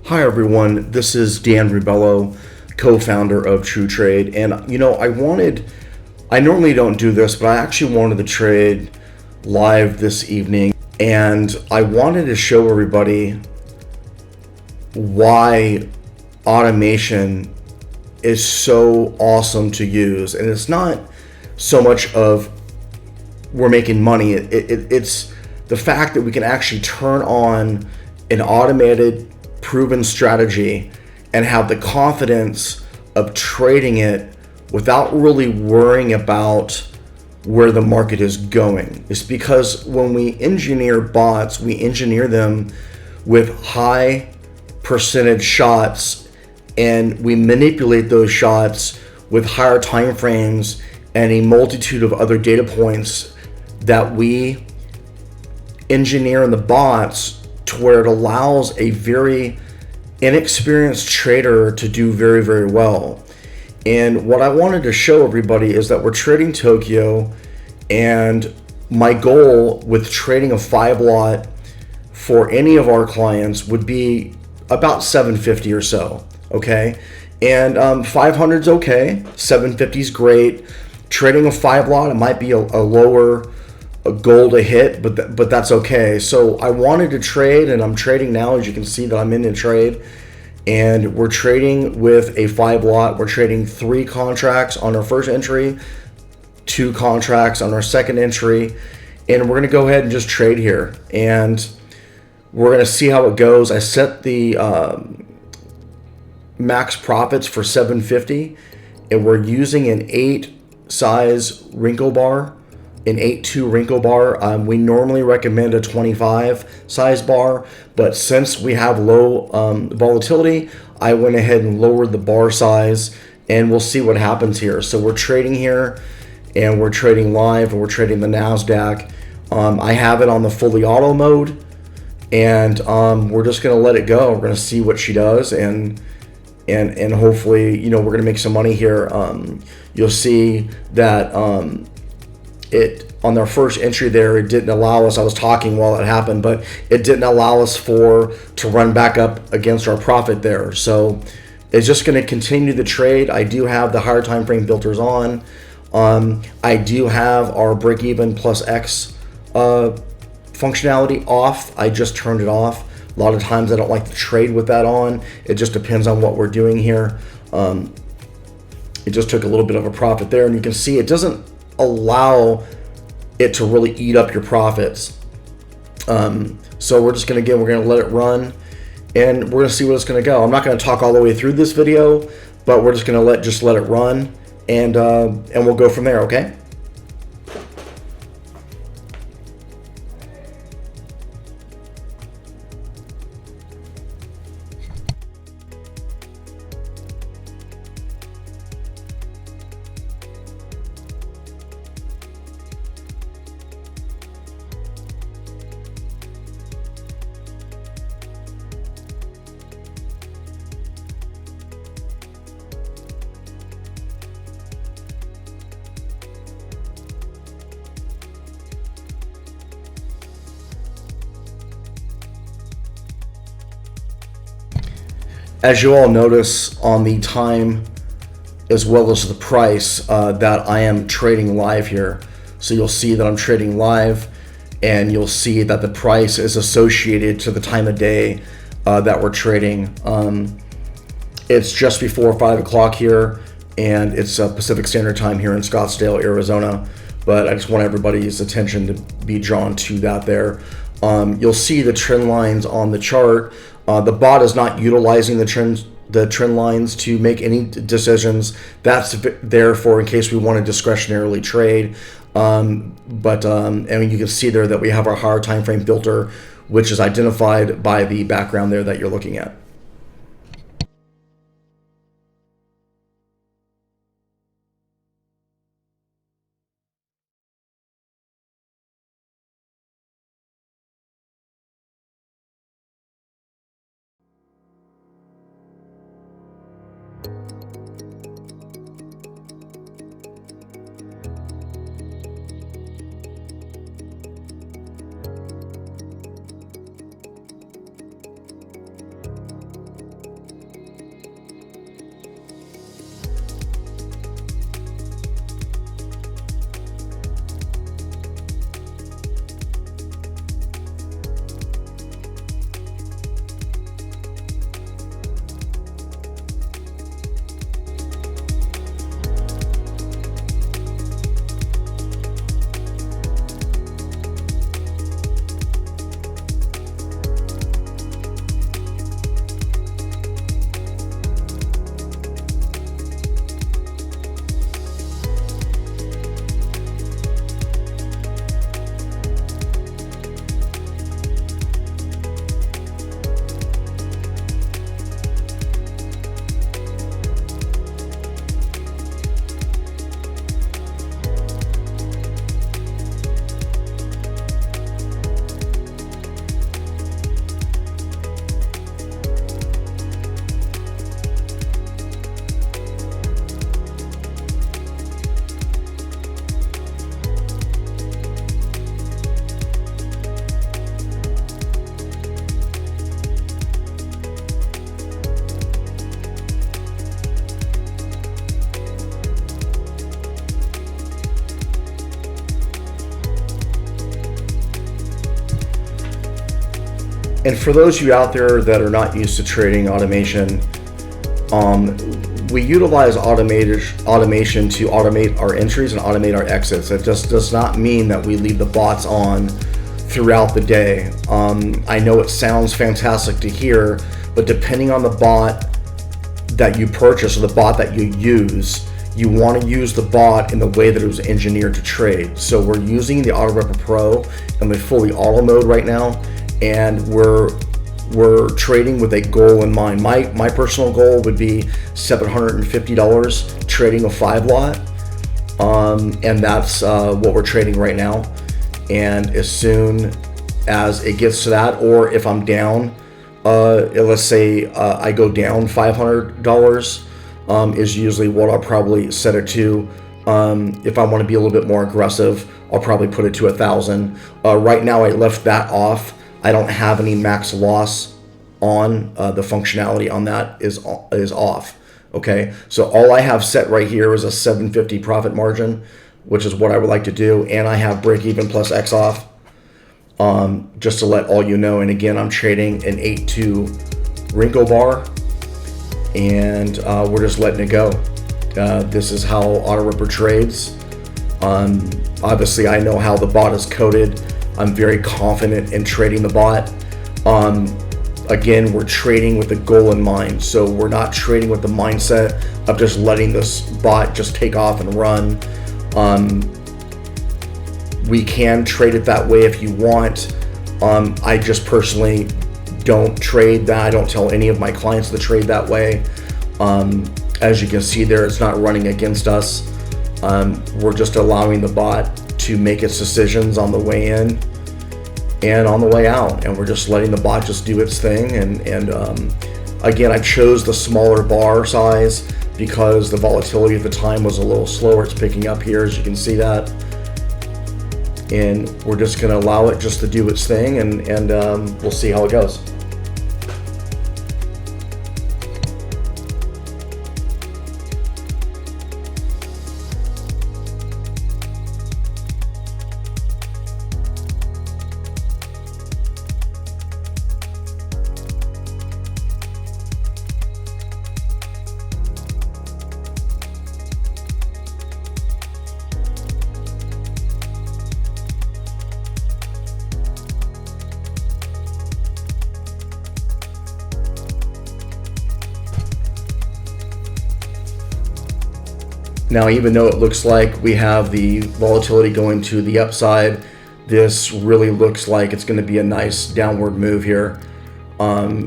Hi everyone, this is Dan Rubello, co-founder of TruTrade, and I normally don't do this, but I actually wanted to trade live this evening, and I wanted to show everybody why automation is so awesome to use. And it's not so much of we're making money, it's the fact that we can actually turn on an automated proven strategy and have the confidence of trading it without really worrying about where the market is going. It's because when we engineer bots, we engineer them with high percentage shots, and we manipulate those shots with higher time frames and a multitude of other data points that we engineer in the bots to where it allows a very inexperienced trader to do very, very well. And what I wanted to show everybody is that we're trading Tokyo, and my goal with trading a 5 lot for any of our clients would be about 750 or so, okay? And 500 is okay, 750 is great. Trading a 5 lot, it might be a lower goal to hit, but that's okay. So I wanted to trade, and I'm trading now. As you can see that I'm in the trade, and we're trading with a 5 lot. We're trading 3 contracts on our first entry, 2 contracts on our second entry, and we're gonna go ahead and just trade here, and we're gonna see how it goes. I set the max profits for 750, and we're using an 8 size wrinkle bar, an 8.2 wrinkle bar. We normally recommend a 25 size bar, but since we have low volatility, I went ahead and lowered the bar size, and we'll see what happens here. So we're trading here, and we're trading live, and we're trading the NASDAQ. I have it on the fully auto mode, and we're just gonna let it go. We're gonna see what she does, and hopefully, you know, we're gonna make some money here. You'll see that it on their first entry there, it didn't allow us. I was talking while it happened, but it didn't allow us to run back up against our profit there. So it's just going to continue the trade. I do have the higher time frame filters on. I do have our break even plus X functionality off. I just turned it off. A lot of times I don't like to trade with that on. It just depends on what we're doing here. It just took a little bit of a profit there, and you can see it doesn't allow it to really eat up your profits. So we're just gonna let it run, and we're gonna see what it's gonna go. I'm not gonna talk all the way through this video, but we're just gonna let it run, and we'll go from there. Okay. As you all notice on the time as well as the price that I am trading live here. So you'll see that I'm trading live, and you'll see that the price is associated to the time of day that we're trading. It's just before 5 o'clock here, and it's Pacific Standard Time here in Scottsdale, Arizona. But I just want everybody's attention to be drawn to that there. You'll see the trend lines on the chart. The bot is not utilizing the trend lines to make any decisions. That's there for in case we want to discretionarily trade. And you can see there that we have our higher time frame filter, which is identified by the background there that you're looking at. And for those of you out there that are not used to trading automation, we utilize automation to automate our entries and automate our exits. It just does not mean that we leave the bots on throughout the day. I know it sounds fantastic to hear, but depending on the bot that you purchase or the bot that you use, you want to use the bot in the way that it was engineered to trade. So we're using the AutoRipper Pro in the fully auto mode right now, and we're trading with a goal in mind. My personal goal would be $750 trading a 5 lot, and that's what we're trading right now. And as soon as it gets to that, or if I'm down, let's say I go down $500, is usually what I'll probably set it to. If I want to be a little bit more aggressive, I'll probably put it to 1,000. Right now I left that off. I don't have any max loss on. The functionality on that is off. Okay, so all I have set right here is a 750 profit margin, which is what I would like to do, and I have break even plus X off, just to let all you know. And again, I'm trading an 8-2 Rinko bar, and we're just letting it go. This is how AutoRipper trades. Obviously, I know how the bot is coded. I'm very confident in trading the bot. Again, we're trading with the goal in mind. So we're not trading with the mindset of just letting this bot just take off and run. We can trade it that way if you want. I just personally don't trade that. I don't tell any of my clients to trade that way. As you can see there, it's not running against us. We're just allowing the bot to make its decisions on the way in and on the way out, and we're just letting the bot just do its thing. And again, I chose the smaller bar size because the volatility at the time was a little slower. It's picking up here, as you can see that, and we're just going to allow it just to do its thing, and we'll see how it goes. Now, even though it looks like we have the volatility going to the upside, this really looks like it's going to be a nice downward move here.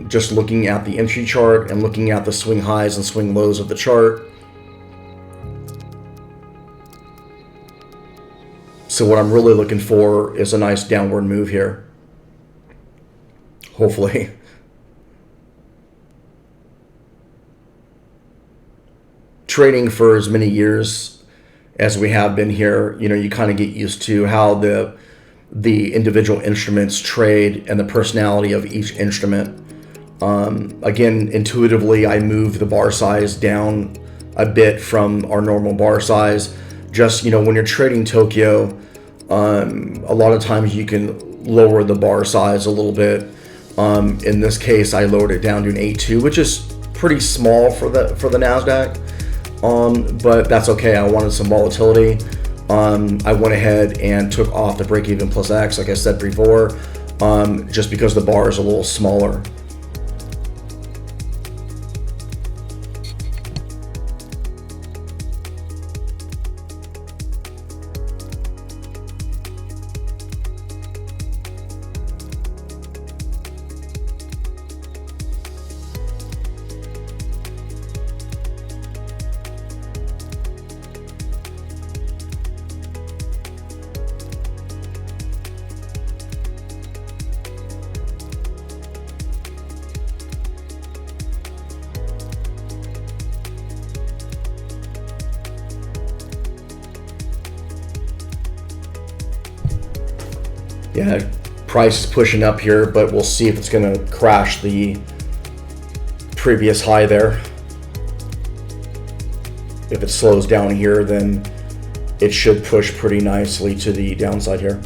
Just looking at the entry chart and looking at the swing highs and swing lows of the chart. So what I'm really looking for is a nice downward move here. Hopefully. Trading for as many years as we have been here, you kind of get used to how the individual instruments trade and the personality of each instrument. Again, intuitively, I move the bar size down a bit from our normal bar size. Just, when you're trading Tokyo, a lot of times you can lower the bar size a little bit. In this case, I lowered it down to an 8.2, which is pretty small for the NASDAQ. But that's okay. I wanted some volatility. I went ahead and took off the break even plus X, like I said before, just because the bar is a little smaller. Yeah, price is pushing up here, but we'll see if it's going to crash the previous high there. If it slows down here, then it should push pretty nicely to the downside here.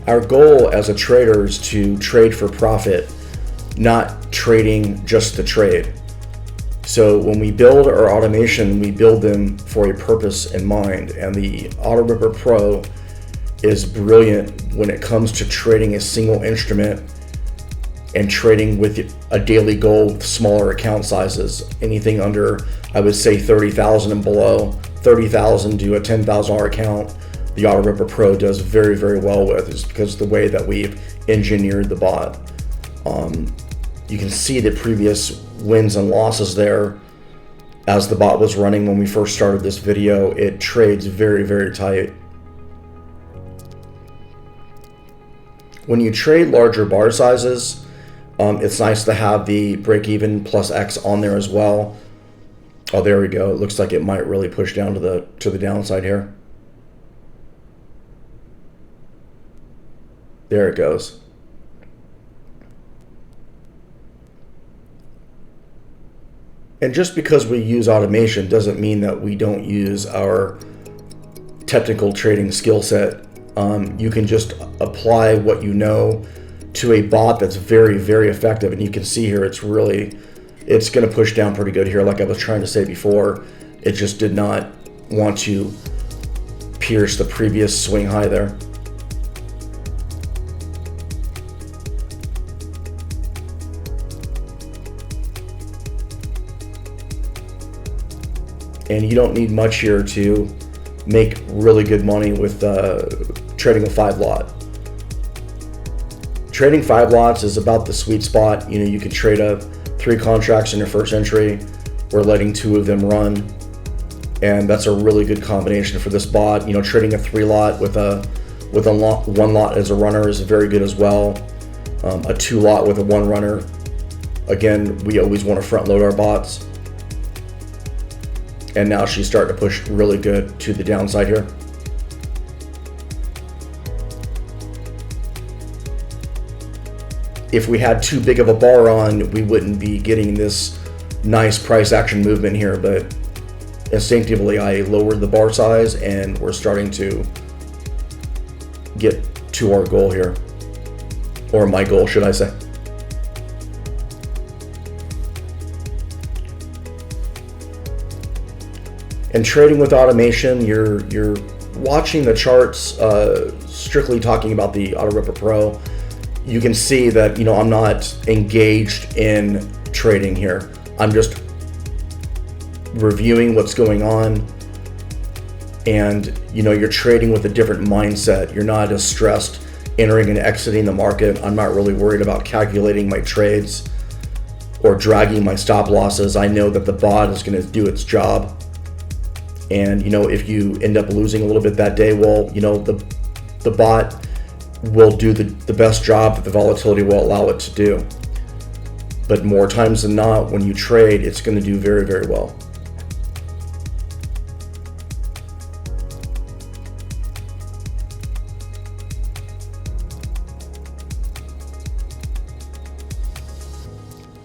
Our goal as a trader is to trade for profit, not trading just to trade. So when we build our automation, we build them for a purpose in mind. And the Auto Ripper Pro is brilliant when it comes to trading a single instrument and trading with a daily goal with smaller account sizes. Anything under, I would say, 30,000 and below, 30,000 to a $10,000 account, the Auto Ripper Pro does very, very well with, is because of the way that we've engineered the bot. You can see the previous wins and losses there as the bot was running when we first started this video. It trades very, very tight. When you trade larger bar sizes, it's nice to have the break even plus X on there as well. Oh, there we go. It looks like it might really push down to the downside here. There it goes. And just because we use automation doesn't mean that we don't use our technical trading skill set. You can just apply what you know to a bot that's very, very effective. And you can see here, it's going to push down pretty good here. Like I was trying to say before, it just did not want to pierce the previous swing high there. And you don't need much here to make really good money with trading a 5 lot. Trading 5 lots is about the sweet spot. You know, you could trade up 3 contracts in your first entry or letting 2 of them run. And that's a really good combination for this bot. You know, trading a 3 lot with a 1 lot as a runner is very good as well. A 2 lot with a 1 runner. Again, we always want to front load our bots. And now she's starting to push really good to the downside here. If we had too big of a bar on, we wouldn't be getting this nice price action movement here, but instinctively I lowered the bar size and we're starting to get to our goal here, or my goal, should I say. And trading with automation, you're watching the charts, strictly talking about the Auto Ripper Pro. You can see that, you know, I'm not engaged in trading here. I'm just reviewing what's going on. And, you know, you're trading with a different mindset. You're not as stressed entering and exiting the market. I'm not really worried about calculating my trades or dragging my stop losses. I know that the bot is going to do its job. And, you know, if you end up losing a little bit that day, well, you know, the bot will do the best job that the volatility will allow it to do. But more times than not, when you trade, it's going to do very, very well.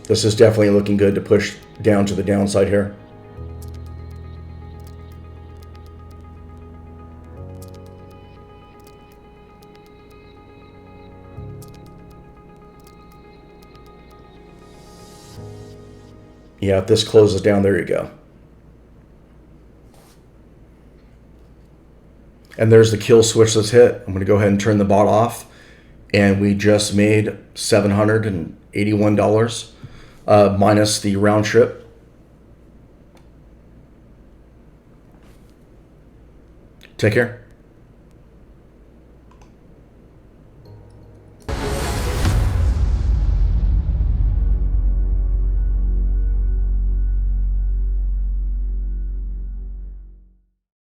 This is definitely looking good to push down to the downside here. Yeah, if this closes down, there you go. And there's the kill switch that's hit. I'm going to go ahead and turn the bot off. And we just made $781 minus the round trip. Take care.